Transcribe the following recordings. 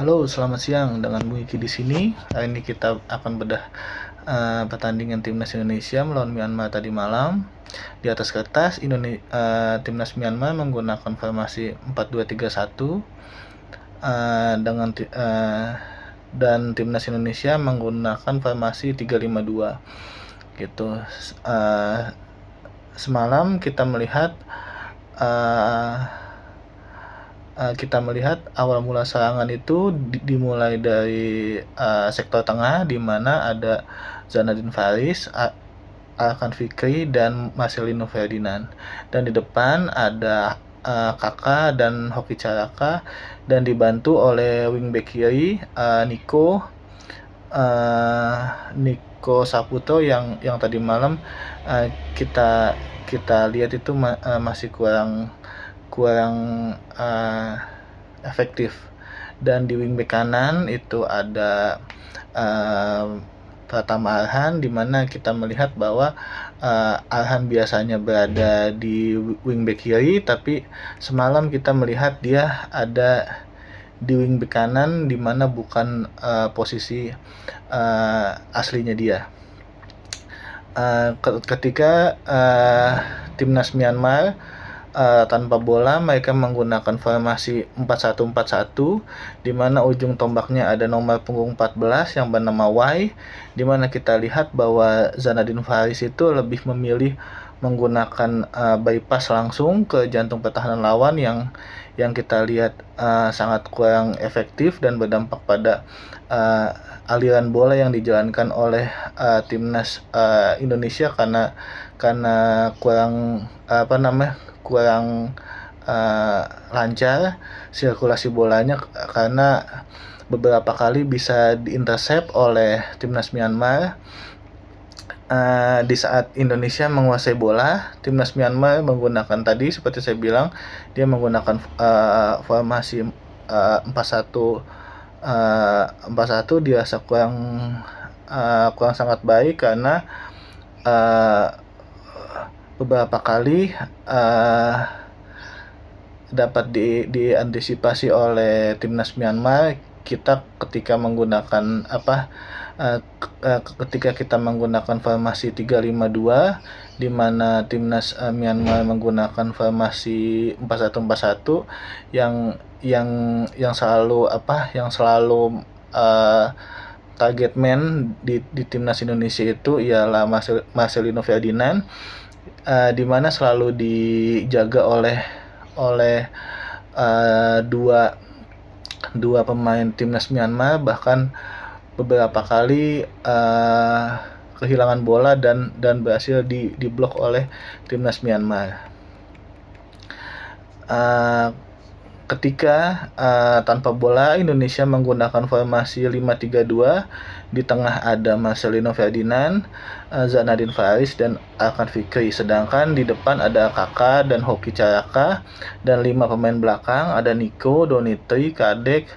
Halo, selamat siang. Dengan Bu Iki di sini. Hari ini kita akan bedah pertandingan timnas Indonesia melawan Myanmar tadi malam. Di atas kertas, timnas Myanmar menggunakan formasi 4-2-3-1 dan timnas Indonesia menggunakan formasi 3-5-2 gitu. Semalam kita melihat awal mula serangan itu dimulai dari sektor tengah, di mana ada Zanadin Faris, Arkan Fikri, dan Marcelino Ferdinand. Dan di depan ada Kakak dan Hoki Caraka, dan dibantu oleh wingback kiri Niko Saputo yang tadi malam kita lihat itu masih kurang efektif. Dan di wingback kanan itu ada Pratama Arhan, di mana kita melihat bahwa Arhan biasanya berada di wingback kiri, tapi semalam kita melihat dia ada di wingback kanan, di mana bukan posisi aslinya dia. Ketika timnas Myanmar tanpa bola, mereka menggunakan formasi 4-1-4-1, di mana ujung tombaknya ada nomor punggung 14 yang bernama Y, di mana kita lihat bahwa Zanadin Faris itu lebih memilih menggunakan bypass langsung ke jantung pertahanan lawan yang kita lihat sangat kurang efektif dan berdampak pada aliran bola yang dijalankan oleh timnas Indonesia karena kurang lancar sirkulasi bolanya, karena beberapa kali bisa diintercept oleh timnas Myanmar. Di saat Indonesia menguasai bola, timnas Myanmar menggunakan tadi seperti saya bilang, dia menggunakan formasi 4-1 dirasa kurang sangat baik, karena beberapa kali dapat diantisipasi oleh timnas Myanmar ketika kita menggunakan formasi 3-5-2, di mana timnas Myanmar menggunakan formasi 4-1-4-1 yang selalu target man di timnas Indonesia itu ialah Marcelino Ferdinand, di mana selalu dijaga oleh dua pemain timnas Myanmar, bahkan beberapa kali kehilangan bola dan berhasil diblok oleh timnas Myanmar. Ketika tanpa bola, Indonesia menggunakan formasi 5-3-2. Di tengah ada Marcelino Ferdinand, Zanadin Faris, dan Arkan Fikri. Sedangkan di depan ada Kakak dan Hoki Caraka. Dan 5 pemain belakang ada Niko, Donitri, Kadek,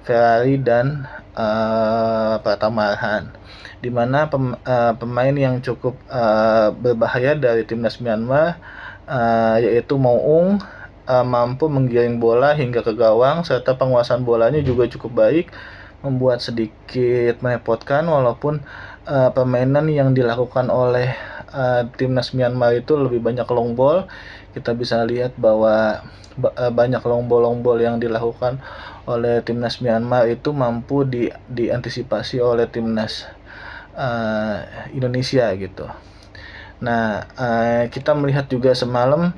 Ferrari, dan Pratama Arhan. Di mana pemain yang cukup berbahaya dari timnas Myanmar yaitu Moung, mampu menggiring bola hingga ke gawang, serta penguasaan bolanya juga cukup baik, membuat sedikit merepotkan. Walaupun permainan yang dilakukan oleh timnas Myanmar itu lebih banyak long ball, kita bisa lihat bahwa banyak long ball yang dilakukan oleh timnas Myanmar itu mampu diantisipasi oleh timnas Indonesia gitu. Nah, kita melihat juga semalam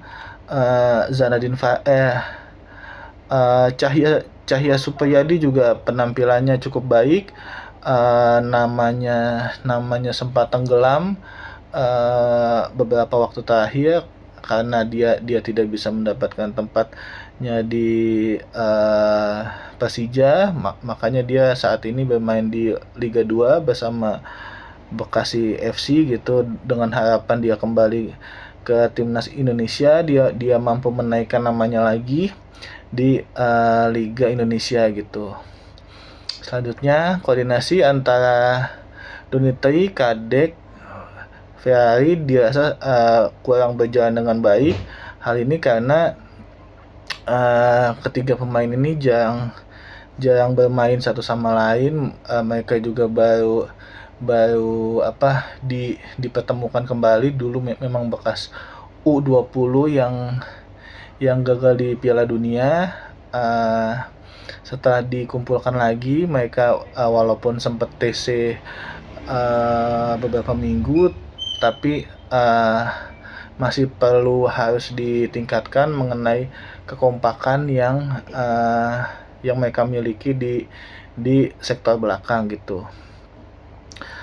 Cahya Supriyadi juga penampilannya cukup baik. Namanya sempat tenggelam beberapa waktu terakhir karena dia tidak bisa mendapatkan tempatnya di Persija, makanya dia saat ini bermain di Liga 2 bersama Bekasi FC gitu, dengan harapan dia kembali ke timnas Indonesia, dia mampu menaikkan namanya lagi di Liga Indonesia gitu. Selanjutnya, koordinasi antara Donitri, Kadek, Ferrari dirasa kurang berjalan dengan baik. Hal ini karena ketiga pemain ini jarang bermain satu sama lain. Mereka juga baru baru dipertemukan kembali. Dulu memang bekas U20 yang gagal di Piala Dunia. Setelah dikumpulkan lagi, mereka walaupun sempat TC beberapa minggu, tapi masih perlu harus ditingkatkan mengenai kekompakan yang mereka miliki di sektor belakang gitu.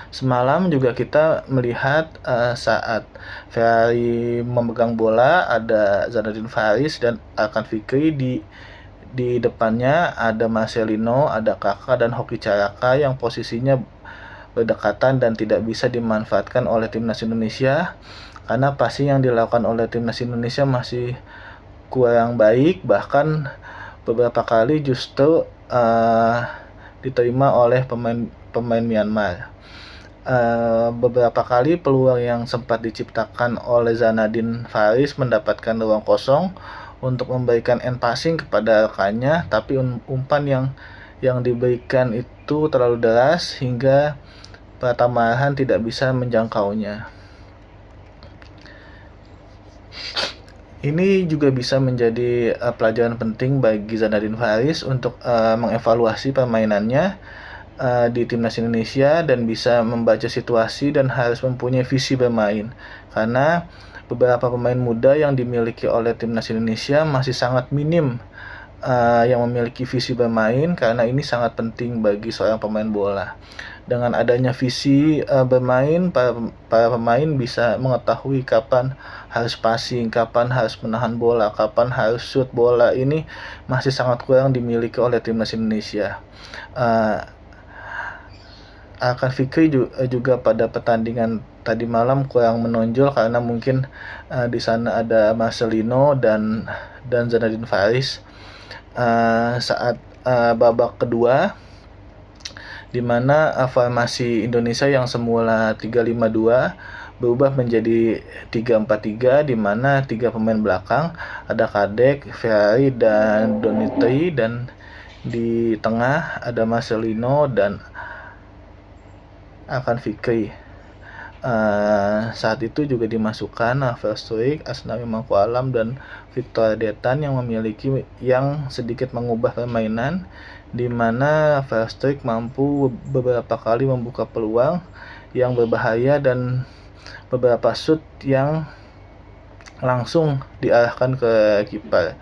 Semalam juga kita melihat saat Ferrari memegang bola, ada Zanadin Faris dan Alkan Fikri di depannya ada Marcelino, ada Kakak dan Hoki Caraka yang posisinya berdekatan dan tidak bisa dimanfaatkan oleh timnas Indonesia karena passing yang dilakukan oleh timnas Indonesia masih kurang baik, bahkan beberapa kali justru diterima oleh pemain Myanmar. Beberapa kali peluang yang sempat diciptakan oleh Zanadin Faris mendapatkan ruang kosong untuk memberikan end passing kepada rekannya, tapi umpan yang diberikan itu terlalu deras hingga Pratama Arhan tidak bisa menjangkaunya. Ini juga bisa menjadi pelajaran penting bagi Zanadin Faris untuk mengevaluasi permainannya di timnas Indonesia dan bisa membaca situasi dan harus mempunyai visi bermain, karena beberapa pemain muda yang dimiliki oleh timnas Indonesia masih sangat minim yang memiliki visi bermain, karena ini sangat penting bagi seorang pemain bola. Dengan adanya visi bermain, para pemain bisa mengetahui kapan harus passing, kapan harus menahan bola, kapan harus shoot bola. Ini masih sangat kurang dimiliki oleh timnas Indonesia. Alkan Fikri juga pada pertandingan tadi malam kurang menonjol karena mungkin di sana ada Marcelino dan Zanadin Faris saat babak kedua, di mana formasi Indonesia yang semula 3-5-2 berubah menjadi 3-4-3, di mana 3 pemain belakang ada Kadek, Ferrari dan Donitri, dan di tengah ada Marcelino dan Alkan Fikri. Saat itu juga dimasukkan Verstoik, Asnawi Mangku Alam dan Victor Detan yang sedikit mengubah permainan, di mana Verstoik mampu beberapa kali membuka peluang yang berbahaya dan beberapa shoot yang langsung diarahkan ke kiper.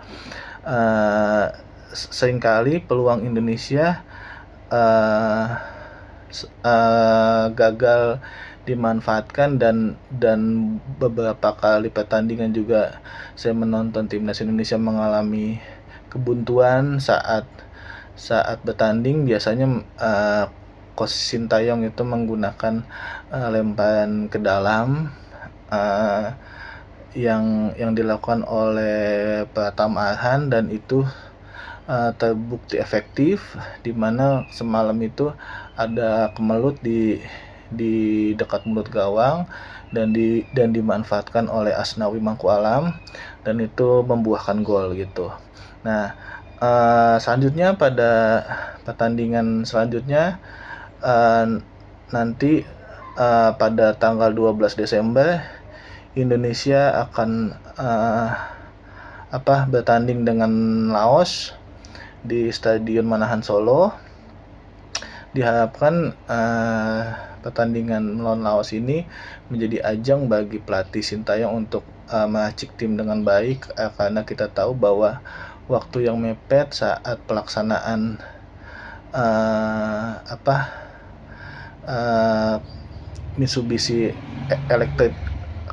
Seringkali peluang Indonesia gagal dimanfaatkan dan beberapa kali pertandingan juga saya menonton timnas Indonesia mengalami kebuntuan saat bertanding. Biasanya Coach Sintayong itu menggunakan lemparan ke dalam yang dilakukan oleh Pratama Arhan, dan itu terbukti efektif, di mana semalam itu ada kemelut di dekat mulut gawang dan dimanfaatkan oleh Asnawi Mangku Alam, dan itu membuahkan gol gitu. Nah, selanjutnya pada pertandingan selanjutnya nanti pada tanggal 12 Desember Indonesia akan bertanding dengan Laos di Stadion Manahan Solo. Diharapkan pertandingan melawan Laos ini menjadi ajang bagi pelatih Sintayong untuk meracik tim dengan baik, karena kita tahu bahwa waktu yang mepet saat pelaksanaan Mitsubishi Electric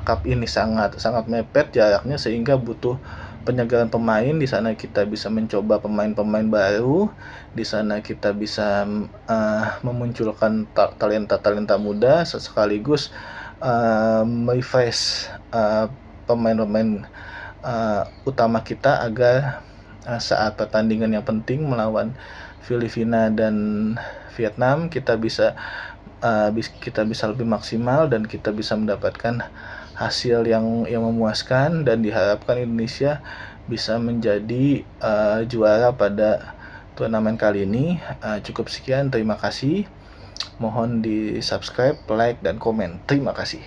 Cup ini sangat mepet jaraknya, sehingga butuh penyegaran pemain. Di sana kita bisa mencoba pemain-pemain baru, di sana kita bisa memunculkan talenta muda, sekaligus refresh pemain-pemain utama kita agar saat pertandingan yang penting melawan Filipina dan Vietnam kita bisa lebih maksimal dan kita bisa mendapatkan hasil yang memuaskan, dan diharapkan Indonesia bisa menjadi juara pada turnamen kali ini. Cukup sekian, terima kasih. Mohon di subscribe, like, dan komen. Terima kasih.